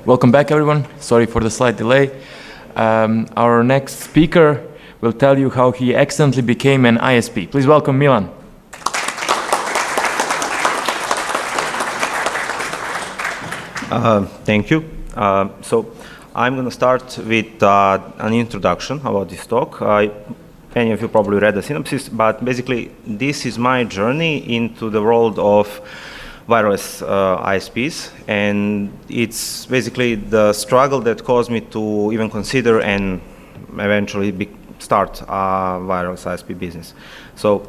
Welcome back, everyone. Sorry for the slight delay. Our next speaker will tell you how he accidentally became an ISP. Please welcome Milan. Thank you. So I'm going to start with an introduction about this talk. Many of you probably read the synopsis, but basically this is my journey into the world of wireless ISPs, and it's basically the struggle that caused me to even consider and eventually start a wireless ISP business. So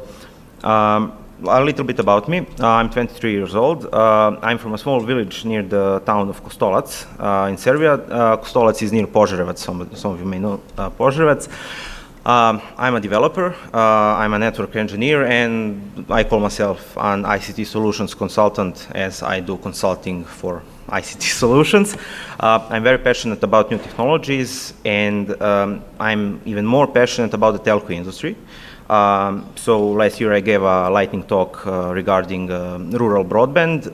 a little bit about me. I'm 23 years old. I'm from a small village near the town of Kostolac in Serbia. Kostolac is near Požarevac. Some of you may know Požarevac. I'm a developer, I'm a network engineer, and I call myself an ICT solutions consultant, as I do consulting for ICT solutions. I'm very passionate about new technologies, and I'm even more passionate about the telco industry. So last year I gave a lightning talk regarding rural broadband,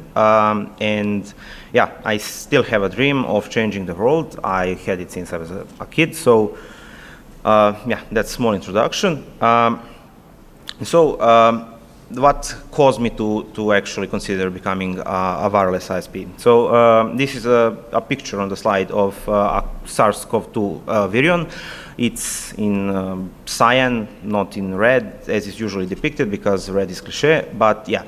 and yeah, I still have a dream of changing the world. I had it since I was a kid, so yeah, that's a small introduction. What caused me to actually consider becoming a wireless ISP? So this is a picture on the slide of a SARS-CoV-2 virion. It's in cyan, not in red, as is usually depicted, because red is cliché. But yeah,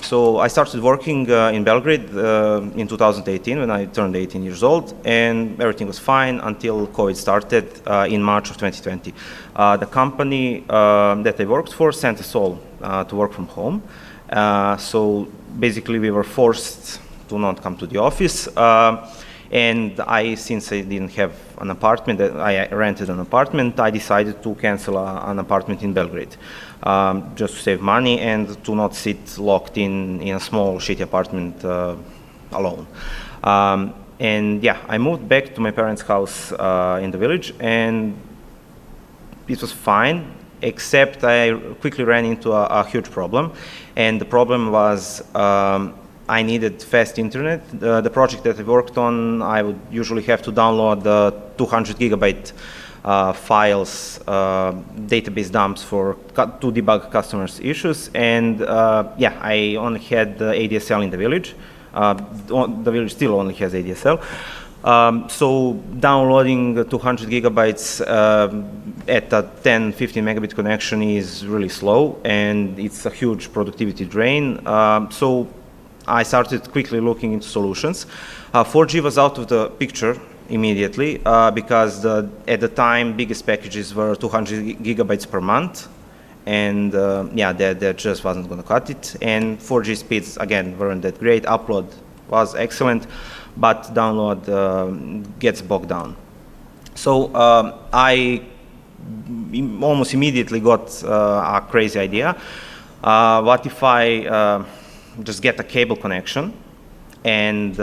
so I started working in Belgrade in 2018 when I turned 18 years old, and everything was fine until COVID started in March of 2020. The company that I worked for sent us all to work from home. So basically we were forced to not come to the office. And since I didn't have an apartment, I rented an apartment, I decided to cancel an apartment in Belgrade, just to save money and to not sit locked in a small shitty apartment alone. And yeah, I moved back to my parents' house in the village, and it was fine, except I quickly ran into a huge problem, and the problem was I needed fast internet. The project that I worked on, I would usually have to download the 200 gigabyte files, database dumps to debug customers' issues. And yeah, I only had the ADSL in the village. The village still only has ADSL. So downloading 200 gigabytes at a 10, 15 megabit connection is really slow, and it's a huge productivity drain. So I started quickly looking into solutions. 4G was out of the picture immediately because at the time biggest packages were 200 gigabytes per month, and yeah, that just wasn't going to cut it. And 4G speeds again weren't that great. Upload was excellent, but download gets bogged down. So I almost immediately got a crazy idea. What if I just get a cable connection and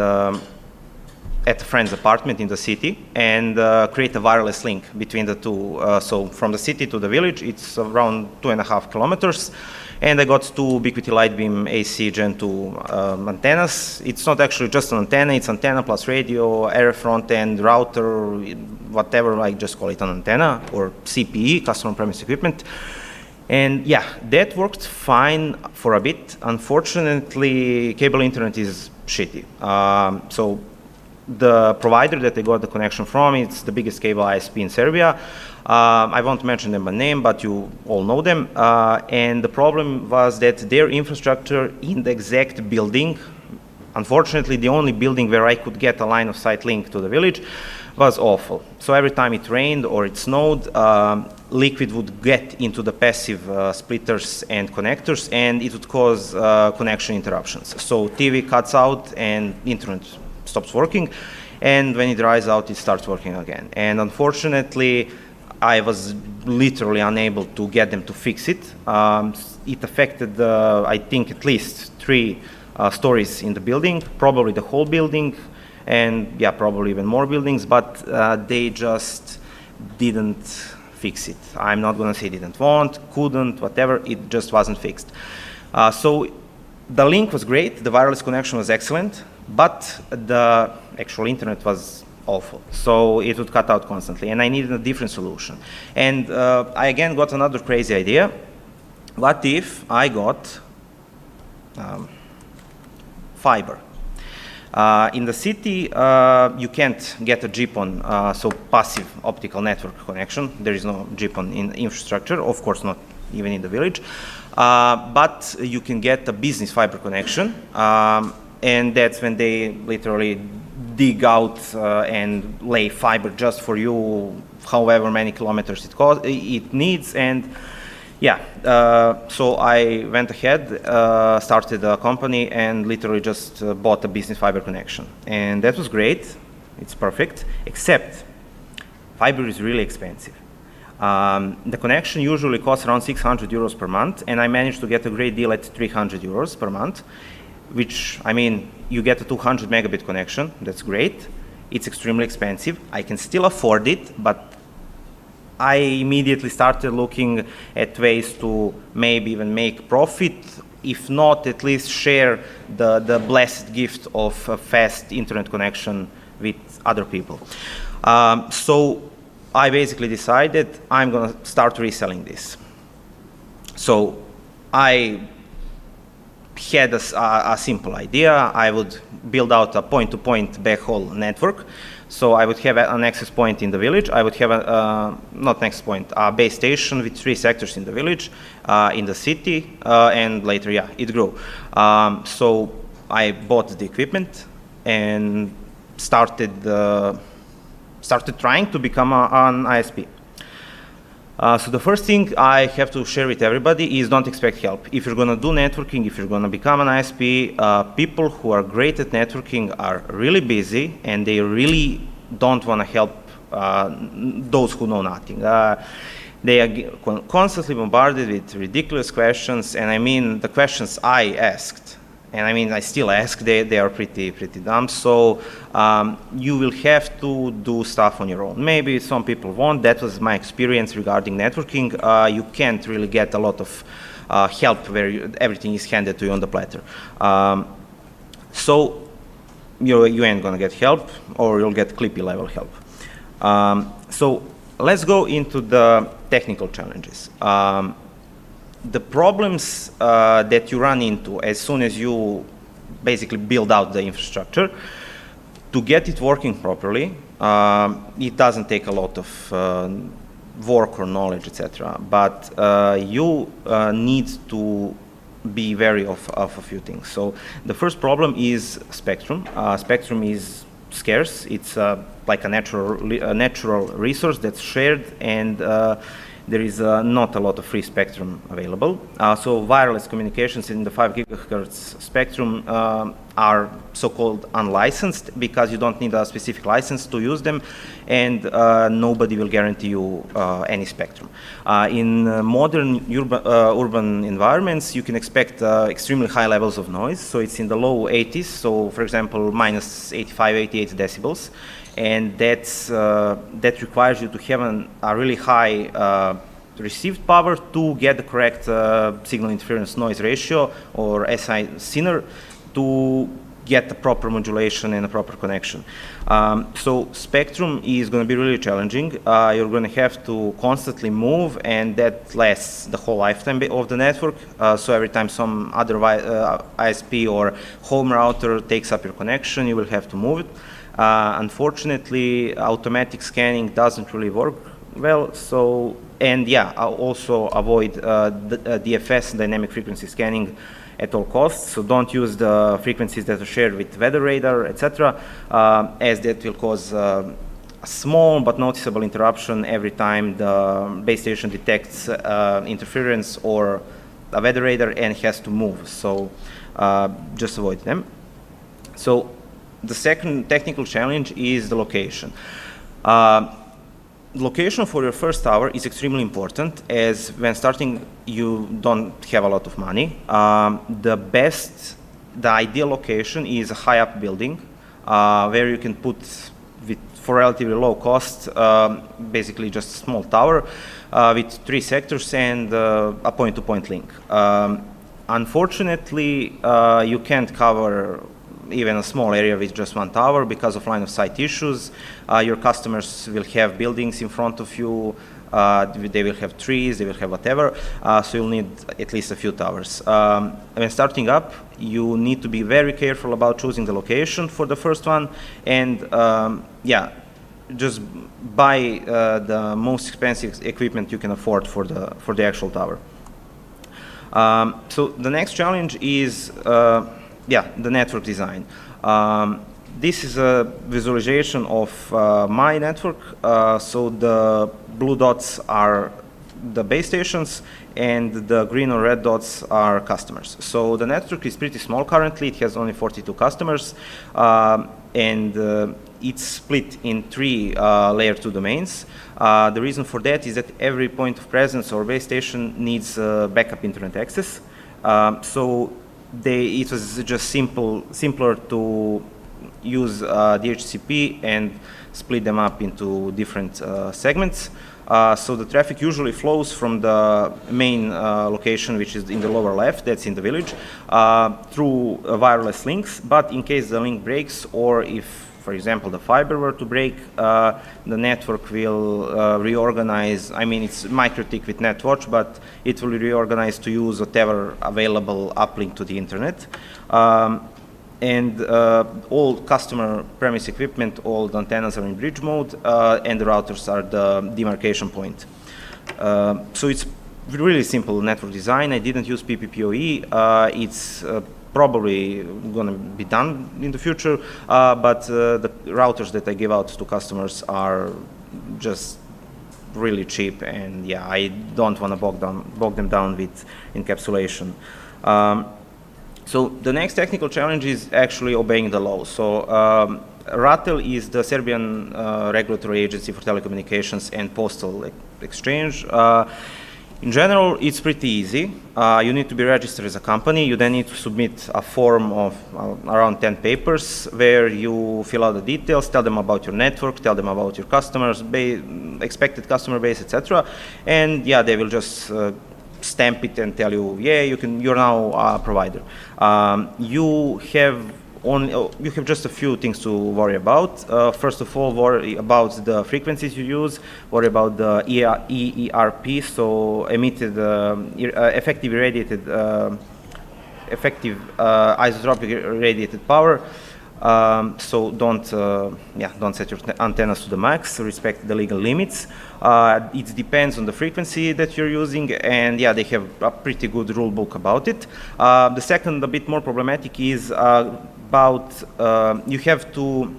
at a friend's apartment in the city, and create a wireless link between the two. So from the city to the village, it's around 2.5 kilometers. And I got two Ubiquiti Lightbeam AC Gen 2 antennas. It's not actually just an antenna, it's antenna plus radio, RF front end, router, whatever, I just call it an antenna, or CPE, customer premise equipment. And yeah, that worked fine for a bit. Unfortunately, cable internet is shitty. So the provider that I got the connection from, it's the biggest cable ISP in Serbia. I won't mention them by name, but you all know them. And the problem was that their infrastructure in the exact building, unfortunately the only building where I could get a line of sight link to the village, was awful. So every time it rained or it snowed, liquid would get into the passive splitters and connectors, and it would cause connection interruptions. So TV cuts out and internet stops working, and when it dries out, it starts working again. And unfortunately, I was literally unable to get them to fix it. It affected, I think, at least 3 stories in the building, probably the whole building, and yeah, probably even more buildings, but they just didn't fix it. I'm not going to say didn't want, couldn't, whatever, it just wasn't fixed. So the link was great, the wireless connection was excellent, but the actual internet was awful. So it would cut out constantly, and I needed a different solution. And I again got another crazy idea. What if I got fiber? In the city, you can't get a GPON, so passive optical network connection. There is no GPON in infrastructure, of course not even in the village. But you can get a business fiber connection, and that's when they literally dig out and lay fiber just for you, however many kilometers it needs. And yeah, so I went ahead, started a company, and literally just bought a business fiber connection. And that was great. It's perfect, except fiber is really expensive. The connection usually costs around 600 euros per month, and I managed to get a great deal at 300 euros per month, which, I mean, you get a 200 megabit connection. That's great. It's extremely expensive. I can still afford it, but I immediately started looking at ways to maybe even make profit, if not at least share the blessed gift of a fast internet connection with other people. So I basically decided I'm going to start reselling this. So I had a simple idea. I would build out a point-to-point backhaul network. So I would have an access point in the village. I would have not an access point, a base station with 3 sectors in the village, in the city, and later, yeah, it grew. So I bought the equipment and started trying to become an ISP. So the first thing I have to share with everybody is don't expect help. If you're going to do networking, if you're going to become an ISP, people who are great at networking are really busy, and they really don't want to help those who know nothing. They are constantly bombarded with ridiculous questions, and I mean the questions I asked, and I mean I still ask, they are pretty dumb. So you will have to do stuff on your own. Maybe some people won't. That was my experience regarding networking. You can't really get a lot of help where everything is handed to you on the platter. So you ain't gonna get help, or you'll get Clippy level help. So let's go into the technical challenges. The problems that you run into as soon as you basically build out the infrastructure, to get it working properly, it doesn't take a lot of work or knowledge, etc. But you need to be wary of a few things. So the first problem is spectrum. Spectrum is scarce. It's like a natural resource that's shared, and there is not a lot of free spectrum available. So wireless communications in the 5 gigahertz spectrum are so-called unlicensed, because you don't need a specific license to use them, and nobody will guarantee you any spectrum. In modern urban environments, you can expect extremely high levels of noise. So it's in the low 80s. So for example, minus 85, 88 decibels. And that requires you to have a really high received power to get the correct signal interference noise ratio, or SI SINR, to get the proper modulation and a proper connection. So spectrum is going to be really challenging. You're going to have to constantly move, and that lasts the whole lifetime of the network. So every time some other ISP or home router takes up your connection, you will have to move it. Unfortunately, automatic scanning doesn't really work well. So, and yeah, I'll also avoid DFS, dynamic frequency scanning, at all costs. So don't use the frequencies that are shared with weather radar, etc., as that will cause a small but noticeable interruption every time the base station detects interference or a weather radar and has to move. So just avoid them. So the second technical challenge is the location. Location for your first tower is extremely important, as when starting you don't have a lot of money. The ideal location is a high up building where you can put, for relatively low cost, basically just a small tower with 3 sectors and a point-to-point link. Unfortunately, you can't cover even a small area with just one tower because of line of sight issues. Your customers will have buildings in front of you. They will have trees, they will have whatever, so you'll need at least a few towers. When starting up, you need to be very careful about choosing the location for the first one, and yeah, just buy the most expensive equipment you can afford for the actual tower. So the next challenge is yeah, the network design. This is a visualization of my network. So the blue dots are the base stations, and the green or red dots are customers. So the network is pretty small currently. It has only 42 customers, and it's split in 3 layer 2 domains. The reason for that is that every point of presence or base station needs backup internet access. So it was just simpler to use DHCP and split them up into different segments. So the traffic usually flows from the main location, which is in the lower left, that's in the village, through wireless links. But in case the link breaks, or if, for example, the fiber were to break, the network will reorganize. I mean, it's MikroTik with NetWatch, but it will reorganize to use whatever available uplink to the internet. And all customer premise equipment, all the antennas are in bridge mode, and the routers are the demarcation point. So it's really simple network design. I didn't use PPPoE. It's probably going to be done in the future, but the routers that I give out to customers are just really cheap, and yeah, I don't want to bog them down with encapsulation. So the next technical challenge is actually obeying the law. So RATEL is the Serbian regulatory agency for telecommunications and postal exchange. In general, it's pretty easy. You need to be registered as a company. You then need to submit a form of around 10 papers where you fill out the details, tell them about your network, tell them about your customers, expected customer base, etc. And yeah, they will just stamp it and tell you, yeah, you're now a provider. You have just a few things to worry about. First of all, worry about the frequencies you use, worry about the EERP, so effective isotropic irradiated power. So don't set your antennas to the max. Respect the legal limits. It depends on the frequency that you're using, and yeah, they have a pretty good rule book about it. The second, a bit more problematic, is about you have to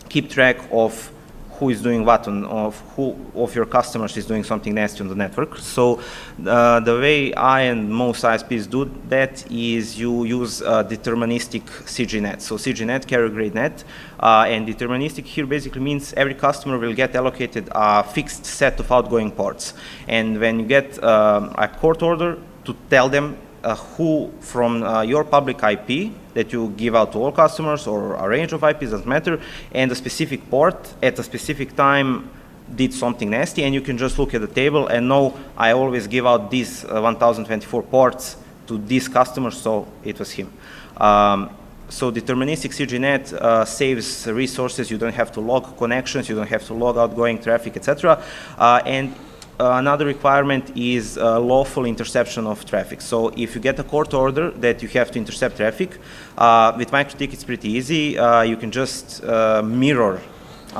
keep track of who is doing what, who of your customers is doing something nasty on the network. So the way I and most ISPs do that is you use deterministic CGNet. So CGNet, carrier grade net, and deterministic here basically means every customer will get allocated a fixed set of outgoing ports. And when you get a court order to tell them who from your public IP that you give out to all customers, or a range of IPs, doesn't matter, and a specific port at a specific time did something nasty, and you can just look at the table and know I always give out these 1024 ports to these customers, so it was him. So deterministic CGNet saves resources. You don't have to log connections, you don't have to log outgoing traffic, etc. And another requirement is lawful interception of traffic. So if you get a court order that you have to intercept traffic, with MikroTik it's pretty easy. You can just mirror.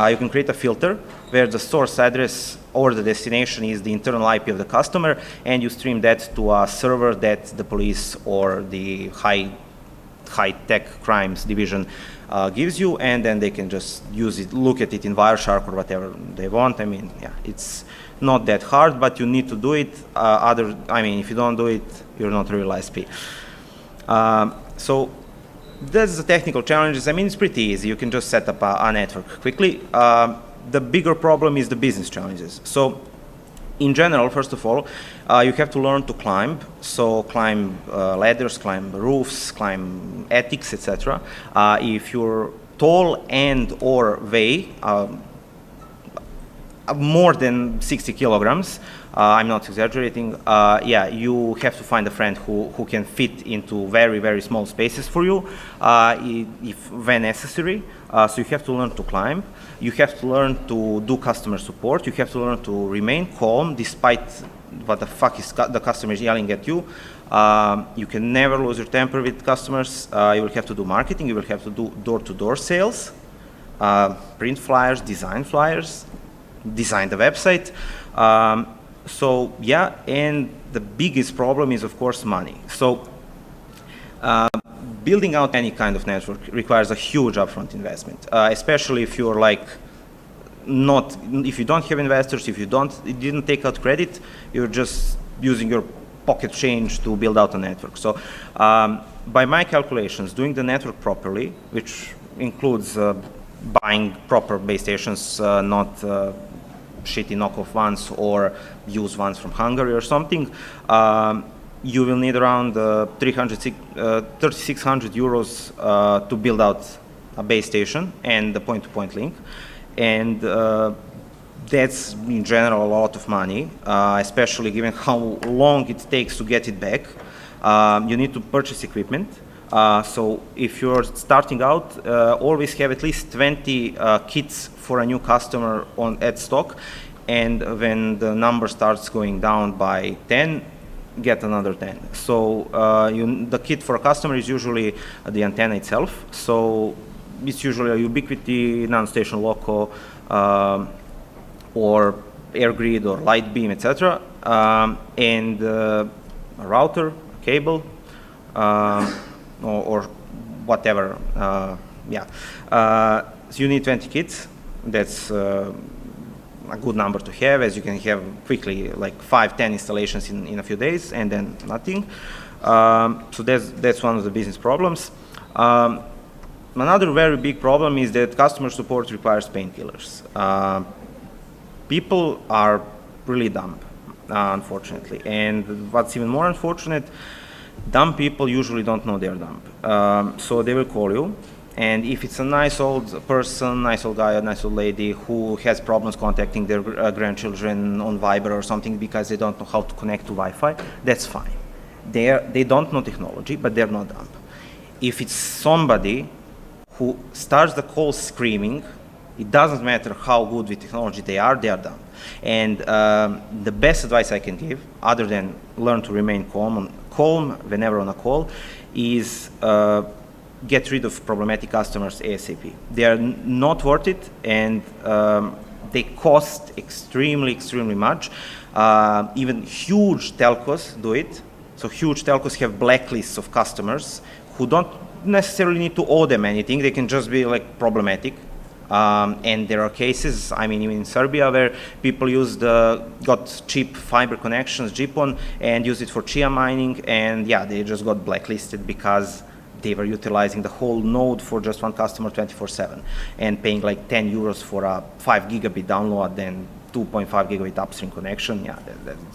You can create a filter where the source address or the destination is the internal IP of the customer, and you stream that to a server that the police or the high-tech crimes division gives you, and then they can just use it, look at it in Wireshark or whatever they want. I mean, yeah, it's not that hard, but you need to do it. If you don't do it, you're not a real ISP. So that's the technical challenges. I mean, it's pretty easy. You can just set up a network quickly. The bigger problem is the business challenges. So in general, first of all, you have to learn to climb. So climb ladders, climb roofs, climb attics, etc. If you're tall and or weigh more than 60 kilograms, I'm not exaggerating, yeah, you have to find a friend who can fit into very, very small spaces for you, if when necessary. So you have to learn to climb. You have to learn to do customer support. You have to learn to remain calm despite what the fuck is the customer is yelling at you. You can never lose your temper with customers. You will have to do marketing. You will have to do door-to-door sales, print flyers, design the website. So yeah, and the biggest problem is of course money. So building out any kind of network requires a huge upfront investment, especially if you're like if you don't have investors, if you didn't take out credit, you're just using your pocket change to build out a network. So by my calculations, doing the network properly, which includes buying proper base stations, not shitty knockoff ones or used ones from Hungary or something, you will need around 3,600 euros to build out a base station and the point-to-point link. And that's in general a lot of money, especially given how long it takes to get it back. You need to purchase equipment. So if you're starting out, always have at least 20 kits for a new customer at stock. And when the number starts going down by 10, get another 10. So the kit for a customer is usually the antenna itself. So it's usually a Ubiquiti, non-station loco, or air grid or light beam, etc. And a router, a cable, or whatever. Yeah. So you need 20 kits. That's a good number to have, as you can have quickly like 5-10 installations in a few days and then nothing. So that's one of the business problems. Another very big problem is that customer support requires painkillers. People are really dumb, unfortunately. And what's even more unfortunate, dumb people usually don't know they're dumb. So they will call you. And if it's a nice old person, nice old guy, a nice old lady who has problems contacting their grandchildren on Viber or something because they don't know how to connect to Wi-Fi, that's fine. They don't know technology, but they're not dumb. If it's somebody who starts the call screaming, it doesn't matter how good with technology they are dumb. And the best advice I can give, other than learn to remain calm whenever on a call, is get rid of problematic customers ASAP. They are not worth it, and they cost extremely much. Even huge telcos do it. So huge telcos have blacklists of customers who don't necessarily need to owe them anything. They can just be like problematic. And there are cases, I mean, even in Serbia, where people got cheap fiber connections, GPON, and used it for Chia mining, and yeah, they just got blacklisted because they were utilizing the whole node for just one customer 24/7 and paying like 10 euros for a 5 gigabit download and 2.5 gigabit upstream connection. Yeah,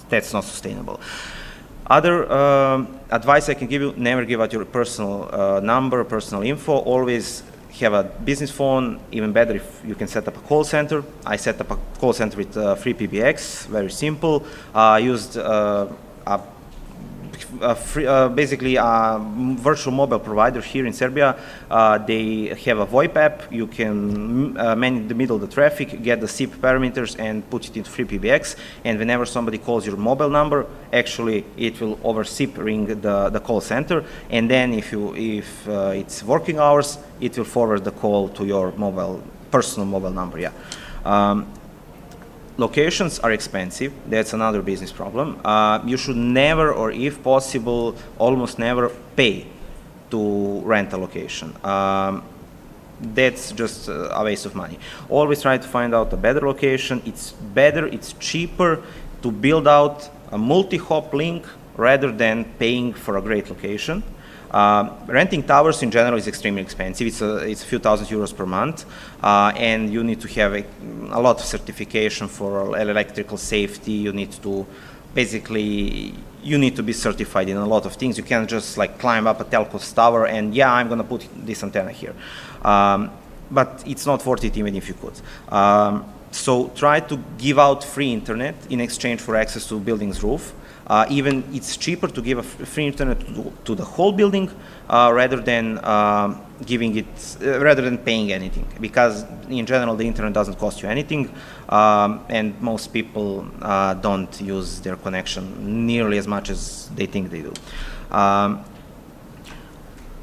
that's not sustainable. Other advice I can give you, never give out your personal number, personal info. Always have a business phone. Even better if you can set up a call center. I set up a call center with free PBX, very simple. Used basically a virtual mobile provider here in Serbia. They have a VoIP app. You can man the middle of the traffic, get the SIP parameters, and put it into free PBX. And whenever somebody calls your mobile number, actually it will over SIP ring the call center. And then if it's working hours, it will forward the call to your personal mobile number. Yeah. Locations are expensive. That's another business problem. You should never, or if possible, almost never pay to rent a location. That's just a waste of money. Always try to find out a better location. It's better, it's cheaper to build out a multi-hop link rather than paying for a great location. Renting towers in general is extremely expensive. It's a few thousand euros per month, and you need to have a lot of certification for electrical safety. You need to be certified in a lot of things. You can't just like climb up a telco's tower and yeah, I'm gonna put this antenna here. But it's not worth it even if you could. So try to give out free internet in exchange for access to building's roof. Even it's cheaper to give a free internet to the whole building rather than rather than paying anything, because in general the internet doesn't cost you anything, and most people don't use their connection nearly as much as they think they do.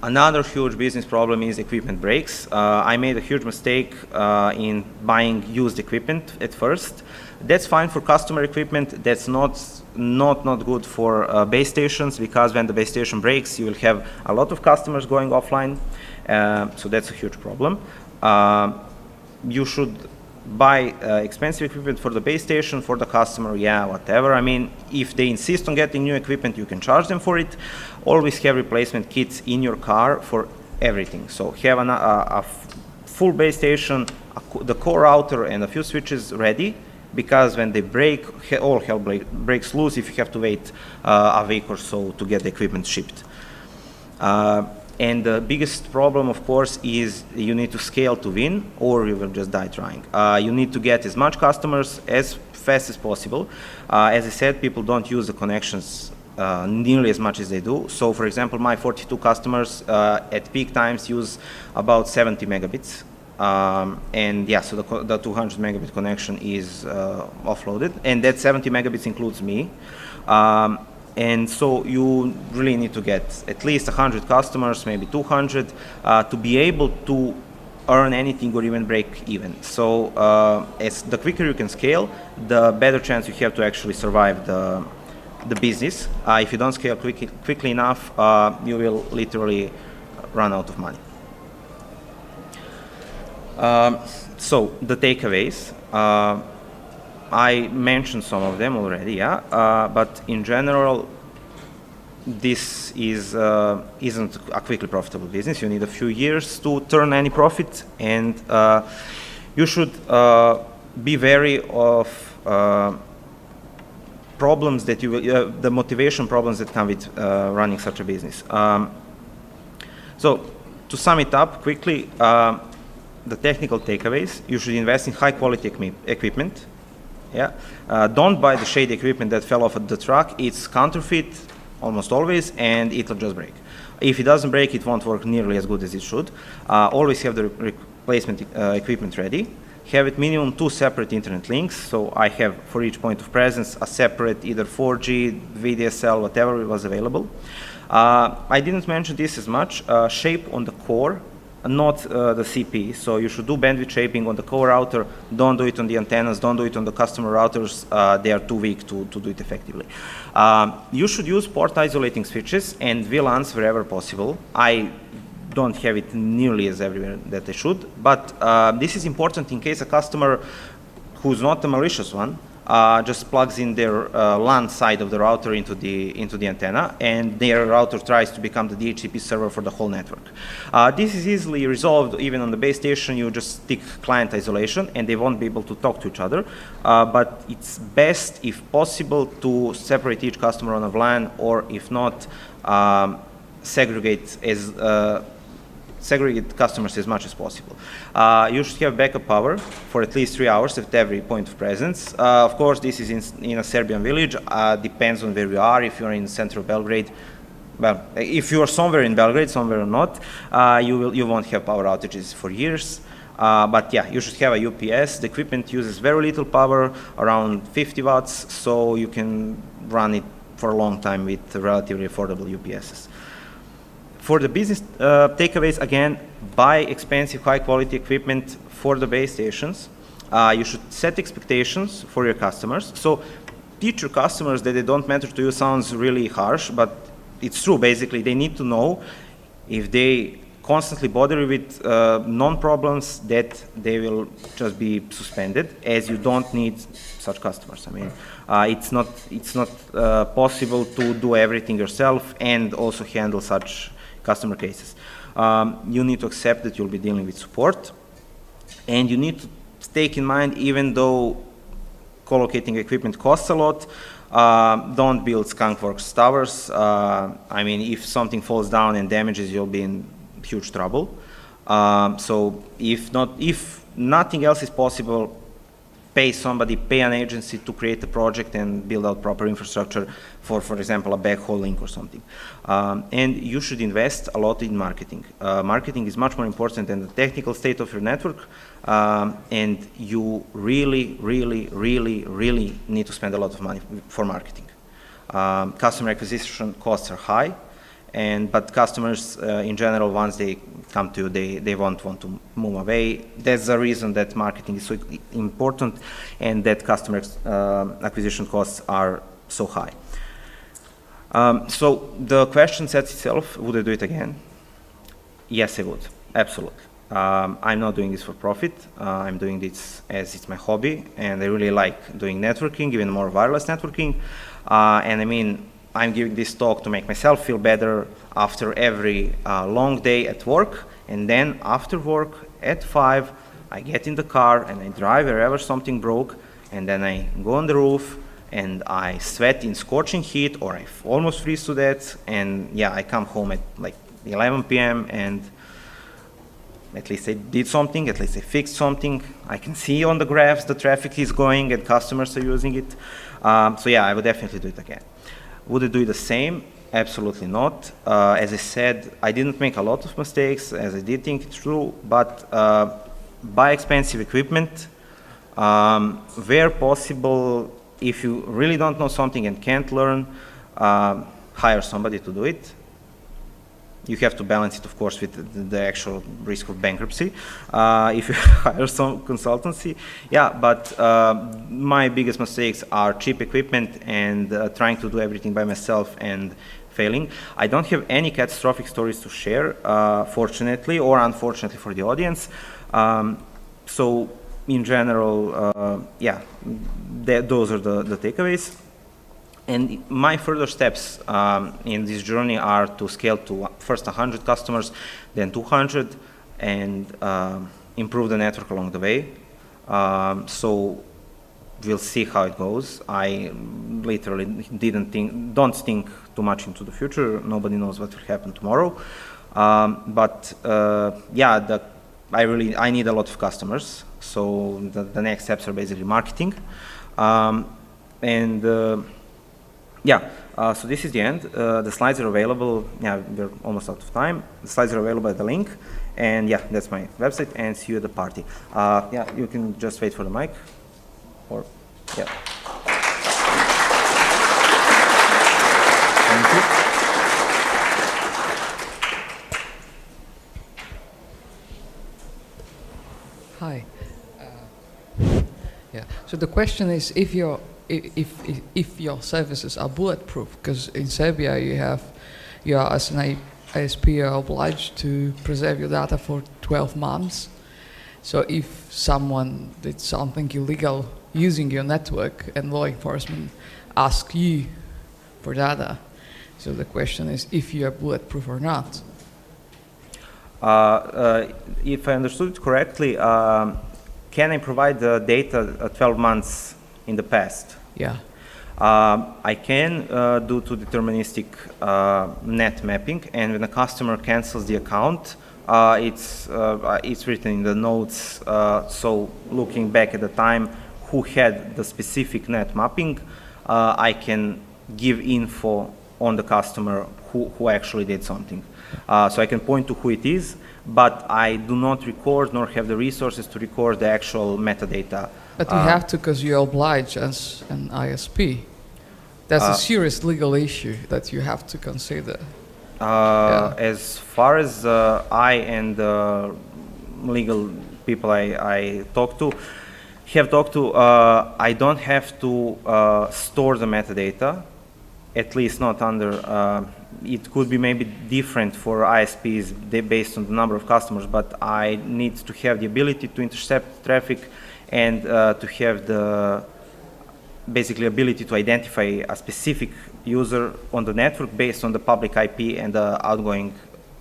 Another huge business problem is equipment breaks. I made a huge mistake in buying used equipment at first. That's fine for customer equipment. That's not good for base stations, because when the base station breaks, you will have a lot of customers going offline. So that's a huge problem. You should buy expensive equipment for the base station. For the customer, yeah, whatever. I mean, if they insist on getting new equipment, you can charge them for it. Always have replacement kits in your car for everything. So have a full base station, the core router, and a few switches ready, because when they break, all hell breaks loose if you have to wait a week or so to get the equipment shipped. And the biggest problem, of course, is you need to scale to win, or you will just die trying. You need to get as much customers as fast as possible. As I said, people don't use the connections nearly as much as they do. So, for example, my 42 customers at peak times use about 70 megabits. And yeah, so the 200 megabit connection is offloaded, and that 70 megabits includes me. And so you really need to get at least 100 customers, maybe 200, to be able to earn anything or even break even. So as the quicker you can scale, the better chance you have to actually survive the business. If you don't scale quickly enough, you will literally run out of money. So the takeaways. I mentioned some of them already, yeah. But in general, this isn't a quickly profitable business. You need a few years to turn any profit, and you should be wary of problems that you will, the motivation problems that come with running such a business. So to sum it up quickly, the technical takeaways: you should invest in high quality equipment. Yeah, don't buy the shady equipment that fell off at the truck. It's counterfeit almost always, and it'll just break. If it doesn't break, it won't work nearly as good as it should. Always have the replacement equipment ready. Have at minimum 2 separate internet links. So I have for each point of presence a separate either 4G, VDSL, whatever was available. I didn't mention this as much. Shape on the core, not the CP. So you should do bandwidth shaping on the core router. Don't do it on the antennas. Don't do it on the customer routers. They are too weak to do it effectively. You should use port isolating switches and VLANs wherever possible. I don't have it nearly as everywhere that I should, but this is important in case a customer who's not a malicious one just plugs in their LAN side of the router into the antenna, and their router tries to become the DHCP server for the whole network. This is easily resolved. Even on the base station, you just stick client isolation, and they won't be able to talk to each other. But it's best, if possible, to separate each customer on a VLAN, or if not, segregate customers as much as possible. You should have backup power for at least 3 hours at every point of presence. Of course, this is in a Serbian village. Depends on where you are. If you're in central Belgrade, well, if you are somewhere in Belgrade, somewhere or not, you won't have power outages for years. But yeah, you should have a UPS. The equipment uses very little power, around 50 watts, so you can run it for a long time with relatively affordable UPSs. For the business takeaways, again, buy expensive, high-quality equipment for the base stations. You should set expectations for your customers. So teach your customers that they don't matter to you sounds really harsh, but it's true. Basically, they need to know if they constantly bother you with non-problems, that they will just be suspended, as you don't need such customers. I mean, it's not possible to do everything yourself and also handle such customer cases. You need to accept that you'll be dealing with support, and you need to take in mind, even though co-locating equipment costs a lot, don't build skunkworks towers. I mean, if something falls down and damages, you'll be in huge trouble. So if nothing else is possible, pay somebody, pay an agency to create a project and build out proper infrastructure for example, a backhaul link or something. And you should invest a lot in marketing. Marketing is much more important than the technical state of your network, and you really, really, really, really need to spend a lot of money for marketing. Customer acquisition costs are high, but customers in general, once they come to you, they won't want to move away. That's the reason that marketing is so important and that customer acquisition costs are so high. So the question sets itself, would I do it again? Yes, I would, absolutely. I'm not doing this for profit. I'm doing this as it's my hobby, and I really like doing networking, even more wireless networking. And I mean, I'm giving this talk to make myself feel better after every long day at work, and then after work at 5, I get in the car and I drive wherever something broke, and then I go on the roof and I sweat in scorching heat, or I almost freeze to death, and yeah, I come home at like 11 p.m. and at least I did something, at least I fixed something. I can see on the graphs the traffic is going and customers are using it. So yeah, I would definitely do it again. Would I do it the same? Absolutely not. As I said, I didn't make a lot of mistakes, as I did think it's true, but buy expensive equipment. Where possible, if you really don't know something and can't learn, hire somebody to do it. You have to balance it, of course, with the actual risk of bankruptcy if you hire some consultancy. Yeah, but my biggest mistakes are cheap equipment and trying to do everything by myself and failing. I don't have any catastrophic stories to share, fortunately or unfortunately for the audience. So in general, yeah, those are the takeaways. And my further steps in this journey are to scale to first 100 customers, then 200, and improve the network along the way. So we'll see how it goes. I literally don't think too much into the future. Nobody knows what will happen tomorrow. But yeah, I need a lot of customers. So the next steps are basically marketing. Yeah, so this is the end. The slides are available. Yeah, we're almost out of time. The slides are available at the link. And yeah, that's my website, and see you at the party. Yeah, you can just wait for the mic. Or, yeah. Thank you. Hi. Yeah. So the question is, if your services are bulletproof, because in Serbia you are as an ISP you are obliged to preserve your data for 12 months. So if someone did something illegal using your network and law enforcement ask you for data, so the question is if you are bulletproof or not. If I understood it correctly, can I provide the data 12 months in the past? Yeah. I can do to deterministic net mapping, and when a customer cancels the account, it's written in the notes. So looking back at the time, who had the specific net mapping, I can give info on the customer who actually did something. So I can point to who it is, but I do not record nor have the resources to record the actual metadata. But you have to, because you're obliged as an ISP. That's a serious legal issue that you have to consider. Yeah. As far as I and legal people I have talked to, I don't have to store the metadata, at least not under, it could be maybe different for ISPs based on the number of customers, but I need to have the ability to intercept traffic and to have the basically ability to identify a specific user on the network based on the public IP and the outgoing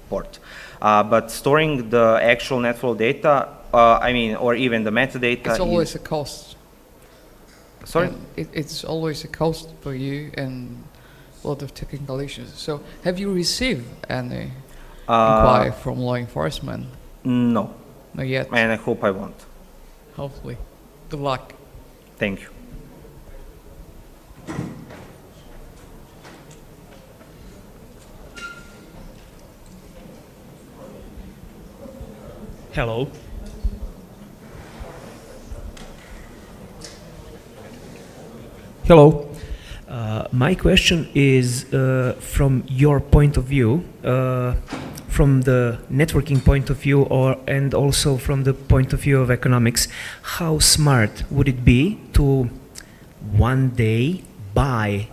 port. But storing the actual net flow data, I mean, or even the metadata. It's always a cost. Sorry? It's always a cost for you and a lot of technical issues. So have you received any inquiry from law enforcement? No. Not yet. And I hope I won't. Hopefully. Good luck. Thank you. Hello. Hello. My question is from your point of view, from the networking point of view, and also from the point of view of economics. How smart would it be to one day buy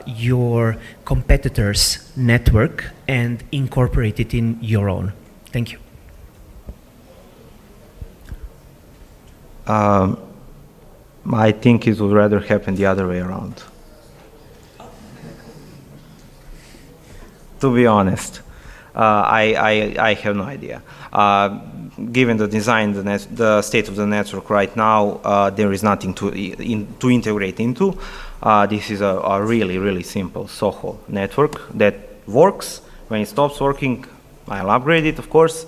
your competitor's network and incorporate it in your own? Thank you. I think it would rather happen the other way around. To be honest, I have no idea. Given the design, the state of the network right now, there is nothing to integrate into. This is a really, really simple SOHO network that works. When it stops working, I'll upgrade it, of course.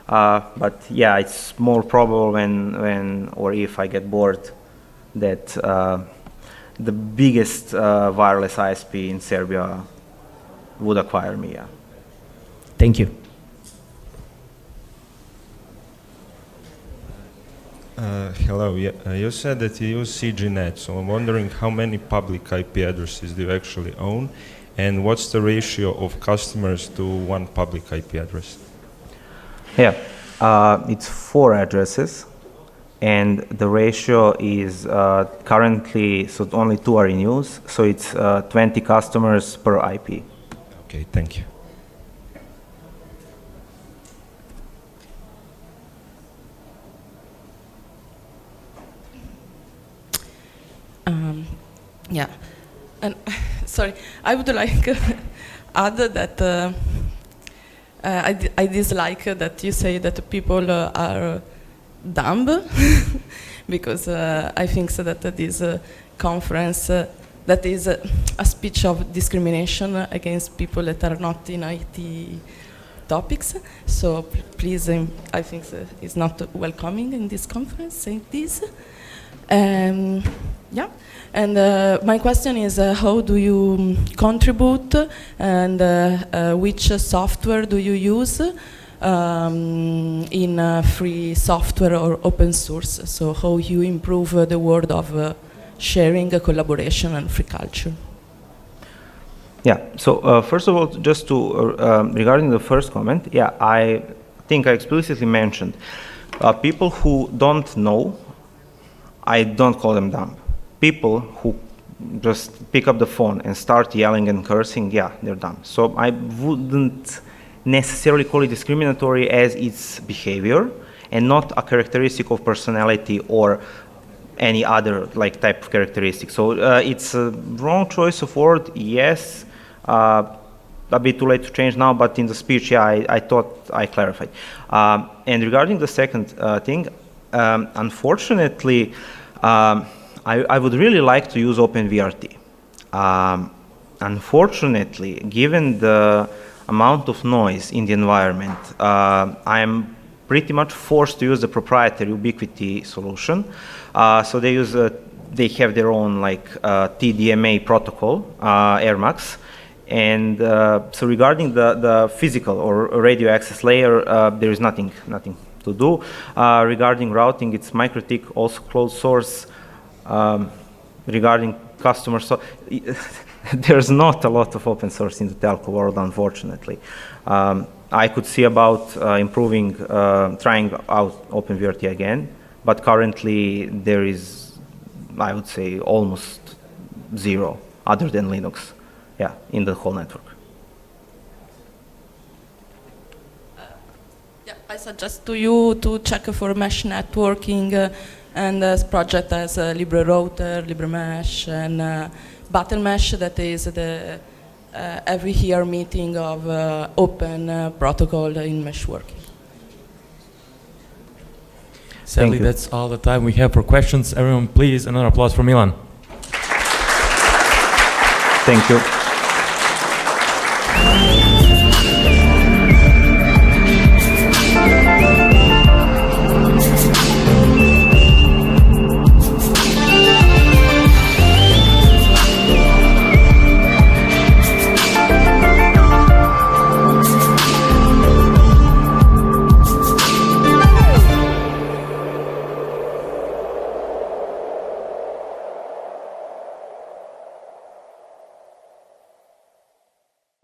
But yeah, it's more probable when or if I get bored that the biggest wireless ISP in Serbia would acquire me. Yeah. Thank you. Hello. You said that you use CGNet, so I'm wondering how many public IP addresses do you actually own, and what's the ratio of customers to one public IP address? Yeah, it's 4 addresses, and the ratio is currently, so only 2 are in use, so it's 20 customers per IP. Okay, thank you. Yeah, and sorry, I would like add that I dislike that you say that people are dumb because I think so that this conference that is a speech of discrimination against people that are not in IT topics. So please, I think it's not welcoming in this conference saying this. Yeah, and my question is how do you contribute and which software do you use in free software or open source? So how you improve the world of sharing, collaboration and free culture? Yeah, so first of all, just to, regarding the first comment, yeah, I think I explicitly mentioned people who don't know, I don't call them dumb. People who just pick up the phone and start yelling and cursing, yeah, they're dumb. So I wouldn't necessarily call it discriminatory as its behavior and not a characteristic of personality or any other like type of characteristic. So it's a wrong choice of word, yes. A bit too late to change now, but in the speech, yeah, I thought I clarified. And regarding the second thing, unfortunately, I would really like to use OpenVRT. Unfortunately, given the amount of noise in the environment, I'm pretty much forced to use the proprietary Ubiquiti solution. So they use, they have their own like TDMA protocol, AirMax. And so regarding the physical or radio access layer, there is nothing to do. Regarding routing, it's MikroTik, also closed source. Regarding customers, so there's not a lot of open source in the telco world, unfortunately. I could see about improving, trying out OpenVRT again, but currently there is, I would say, almost zero, other than Linux, yeah, in the whole network. Yeah, I suggest to you to check for mesh networking and project as LibreRouter, LibreMesh, and BattleMesh, that is the every year meeting of open protocol in mesh working. Sadly, that's all the time we have for questions. Everyone, please, another applause for Milan. Thank you.